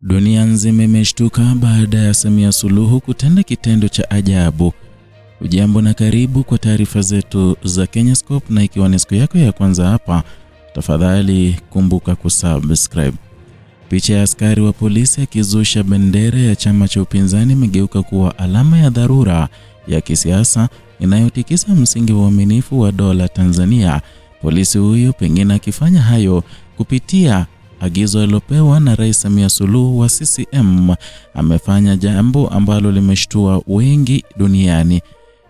Dunia nzima imeshtuka baada ya Samia Suluhu kutenda kitendo cha ajabu. Ujambo na karibu kwa taarifa zetu za Kenyascope, na ikiwa ni siku yako ya kwanza hapa, tafadhali kumbuka kusubscribe. Picha ya askari wa polisi akizusha bendera ya chama cha upinzani imegeuka kuwa alama ya dharura ya kisiasa inayotikisa msingi wa uaminifu wa dola Tanzania. Polisi huyo pengine akifanya hayo kupitia agizo alilopewa na Rais Samia Suluhu wa CCM, amefanya jambo ambalo limeshtua wengi duniani.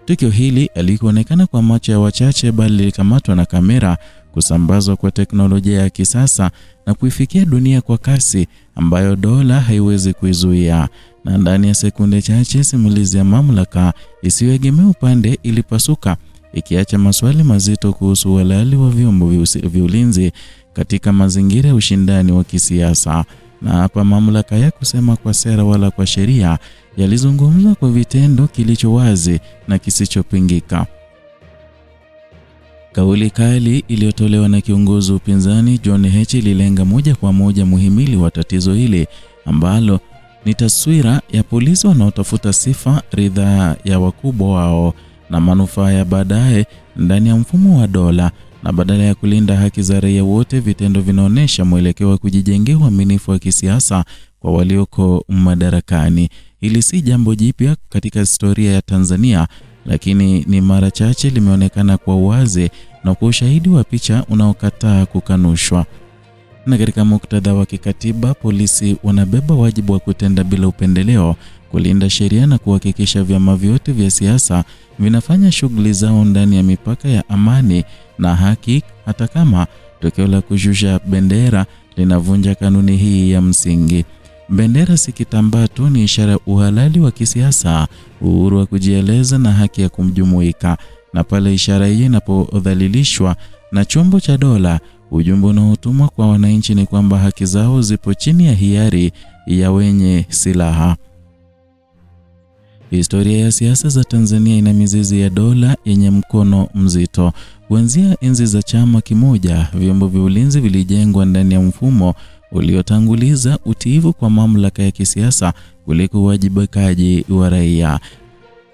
Tukio hili alikuonekana kwa macho ya wachache, bali lilikamatwa na kamera, kusambazwa kwa teknolojia ya kisasa na kuifikia dunia kwa kasi ambayo dola haiwezi kuizuia. Na ndani ya sekunde chache simulizi ya mamlaka isiyoegemea upande ilipasuka, ikiacha maswali mazito kuhusu uhalali wa vyombo vya ulinzi katika mazingira ya ushindani wa kisiasa. Na hapa mamlaka ya kusema kwa sera wala kwa sheria yalizungumza kwa vitendo, kilicho wazi na kisichopingika. Kauli kali iliyotolewa na kiongozi wa upinzani John Heche ililenga moja kwa moja muhimili wa tatizo hili, ambalo ni taswira ya polisi wanaotafuta sifa, ridhaa ya wakubwa wao na manufaa ya baadaye ndani ya mfumo wa dola. Na badala ya kulinda haki za raia wote, vitendo vinaonesha mwelekeo wa kujijengea uaminifu wa kisiasa kwa walioko madarakani. Hili si jambo jipya katika historia ya Tanzania, lakini ni mara chache limeonekana kwa uwazi na kwa ushahidi wa picha unaokataa kukanushwa. Na katika muktadha wa kikatiba, polisi wanabeba wajibu wa kutenda bila upendeleo, kulinda sheria na kuhakikisha vyama vyote vya siasa vinafanya shughuli zao ndani ya mipaka ya amani na haki, hata kama tokeo la kushusha bendera linavunja kanuni hii ya msingi. Bendera si kitambaa tu, ni ishara ya uhalali wa kisiasa, uhuru wa kujieleza na haki ya kumjumuika. Na pale ishara hii inapodhalilishwa na chombo cha dola, ujumbe unaotumwa kwa wananchi ni kwamba haki zao zipo chini ya hiari ya wenye silaha. Historia ya siasa za Tanzania ina mizizi ya dola yenye mkono mzito. Kuanzia enzi za chama kimoja, vyombo vya ulinzi vilijengwa ndani ya mfumo uliotanguliza utiifu kwa mamlaka ya kisiasa kuliko uwajibikaji wa raia.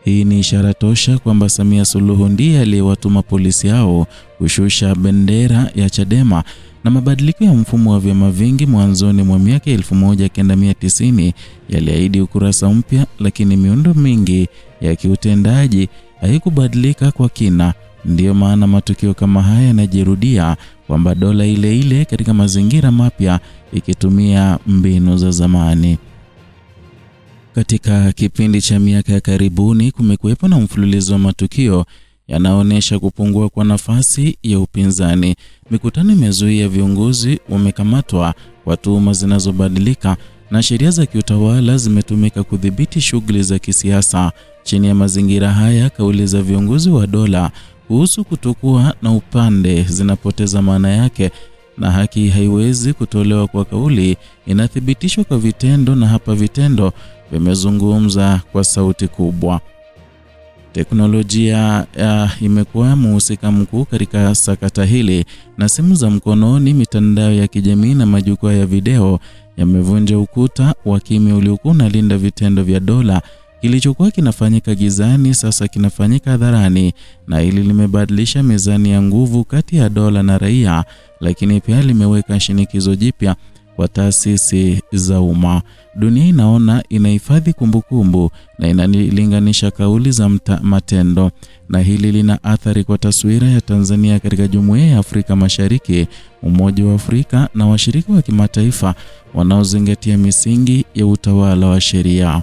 Hii ni ishara tosha kwamba Samia Suluhu ndiye aliyewatuma polisi hao kushusha bendera ya Chadema. Na mabadiliko ya mfumo wa vyama vingi mwanzoni mwa miaka 1990 yaliahidi ukurasa mpya, lakini miundo mingi ya kiutendaji haikubadilika kwa kina. Ndiyo maana matukio kama haya yanajirudia, kwamba dola ile ile katika mazingira mapya ikitumia mbinu za zamani. Katika kipindi cha miaka ya karibuni kumekuwepo na mfululizo wa matukio yanaonyesha kupungua kwa nafasi ya upinzani. Mikutano imezuia, viongozi wamekamatwa kwa tuhuma zinazobadilika, na sheria za kiutawala zimetumika kudhibiti shughuli za kisiasa. Chini ya mazingira haya, kauli za viongozi wa dola kuhusu kutokuwa na upande zinapoteza maana yake, na haki haiwezi kutolewa kwa kauli, inathibitishwa kwa vitendo, na hapa vitendo vimezungumza kwa sauti kubwa. Teknolojia imekuwa mhusika mkuu katika sakata hili, na simu za mkononi, mitandao ya kijamii na majukwaa ya video yamevunja ukuta wa kimya uliokuwa unalinda vitendo vya dola. Kilichokuwa kinafanyika gizani sasa kinafanyika hadharani, na hili limebadilisha mizani ya nguvu kati ya dola na raia, lakini pia limeweka shinikizo jipya kwa taasisi za umma. Dunia inaona, inahifadhi kumbukumbu na inalinganisha kauli za matendo, na hili lina athari kwa taswira ya Tanzania katika Jumuiya ya Afrika Mashariki, Umoja wa Afrika na washirika wa kimataifa wanaozingatia misingi ya utawala wa sheria.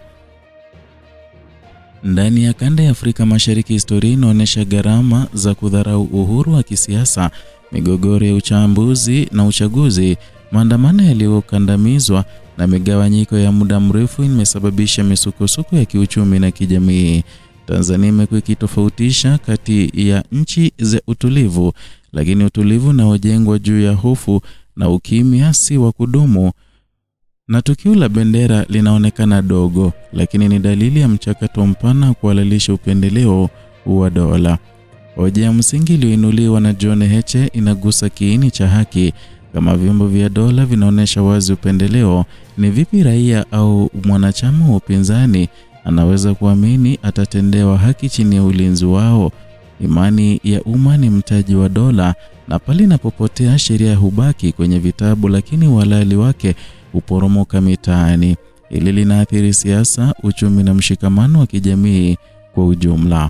Ndani ya kanda ya Afrika Mashariki, historia inaonyesha gharama za kudharau uhuru wa kisiasa, migogoro ya uchambuzi na uchaguzi, maandamano yaliyokandamizwa na migawanyiko ya muda mrefu imesababisha misukosuko ya kiuchumi na kijamii. Tanzania imekuwa ikitofautisha kati ya nchi za utulivu, lakini utulivu unaojengwa juu ya hofu na ukimya si wa kudumu. Na tukio la bendera linaonekana dogo, lakini ni dalili ya mchakato mpana kuhalalisha upendeleo wa dola. Hoja ya msingi iliyoinuliwa na John Heche inagusa kiini cha haki, Kama vyombo vya dola vinaonyesha wazi upendeleo, ni vipi raia au mwanachama wa upinzani anaweza kuamini atatendewa haki chini ya ulinzi wao? Imani ya umma ni mtaji wa dola, na pale inapopotea sheria hubaki kwenye vitabu, lakini uhalali wake huporomoka mitaani. Hili linaathiri siasa, uchumi na mshikamano wa kijamii kwa ujumla.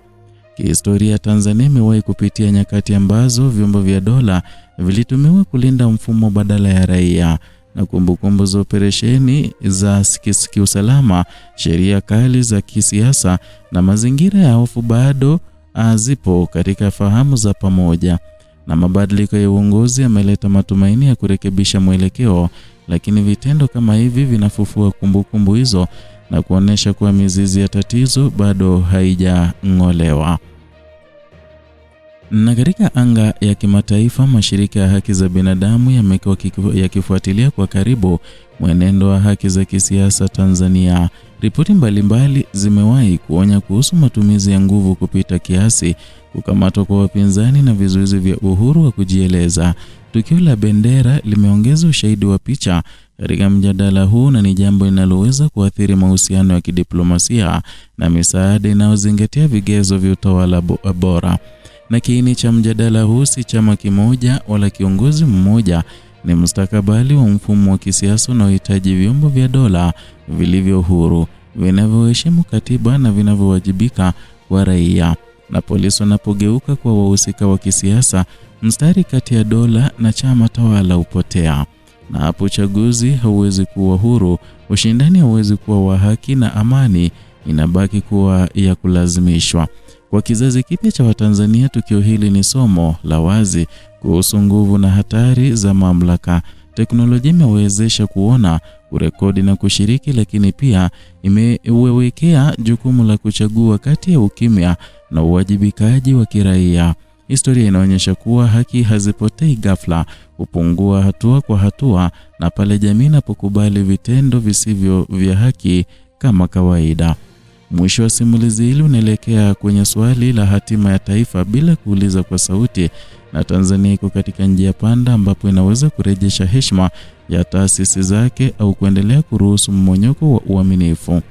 Kihistoria, Tanzania imewahi kupitia nyakati ambazo vyombo vya dola vilitumiwa kulinda mfumo badala ya raia, na kumbukumbu za operesheni za kiusalama, sheria kali za kisiasa na mazingira ya hofu bado zipo katika fahamu za pamoja. Na mabadiliko ya uongozi yameleta matumaini ya kurekebisha mwelekeo, lakini vitendo kama hivi vinafufua kumbukumbu hizo na kuonesha kuwa mizizi ya tatizo bado haijang'olewa. Na katika anga ya kimataifa, mashirika ya haki za binadamu yamekuwa yakifuatilia kwa karibu mwenendo wa haki za kisiasa Tanzania. Ripoti mbalimbali zimewahi kuonya kuhusu matumizi ya nguvu kupita kiasi, kukamatwa kwa wapinzani na vizuizi vya uhuru wa kujieleza. Tukio la Bendera limeongeza ushahidi wa picha katika mjadala huu, na ni jambo linaloweza kuathiri mahusiano ya kidiplomasia na misaada inayozingatia vigezo vya utawala bora. Na kiini cha mjadala huu si chama kimoja wala kiongozi mmoja, ni mustakabali wa mfumo wa kisiasa unaohitaji vyombo vya dola vilivyo huru, vinavyoheshimu katiba na vinavyowajibika kwa raia. Na polisi wanapogeuka kwa wahusika wa kisiasa, mstari kati ya dola na chama tawala upotea. Na hapo uchaguzi hauwezi kuwa huru, ushindani hauwezi kuwa wa haki, na amani inabaki kuwa ya kulazimishwa. Kwa kizazi kipya cha Watanzania, tukio hili ni somo la wazi kuhusu nguvu na hatari za mamlaka. Teknolojia imewezesha kuona, kurekodi na kushiriki, lakini pia imewekea jukumu la kuchagua kati ya ukimya na uwajibikaji wa kiraia. Historia inaonyesha kuwa haki hazipotei ghafla, hupungua hatua kwa hatua, na pale jamii inapokubali vitendo visivyo vya haki kama kawaida. Mwisho wa simulizi hili unaelekea kwenye swali la hatima ya taifa bila kuuliza kwa sauti, na Tanzania iko katika njia panda ambapo inaweza kurejesha heshima ya taasisi zake au kuendelea kuruhusu mmonyoko wa uaminifu.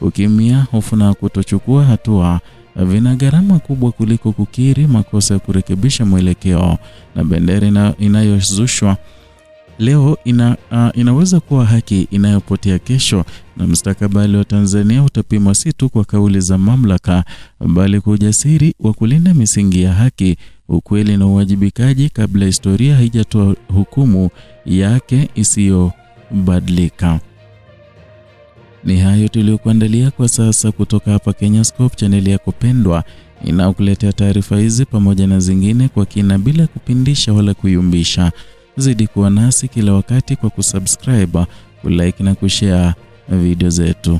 Ukimya, hofu na kutochukua hatua vina gharama kubwa kuliko kukiri makosa ya kurekebisha mwelekeo. Na Bendera inayozushwa leo inaweza kuwa haki inayopotea kesho, na mustakabali wa Tanzania utapimwa si tu kwa kauli za mamlaka, bali kwa ujasiri wa kulinda misingi ya haki, ukweli na uwajibikaji kabla historia haijatoa hukumu yake isiyobadilika. Ni hayo tuliyokuandalia kwa sasa kutoka hapa Kenyascope, chaneli yako pendwa inayokuletea taarifa hizi pamoja na zingine kwa kina bila kupindisha wala kuyumbisha. Zidi kuwa nasi kila wakati kwa kusubscribe, kulike na kushare video zetu.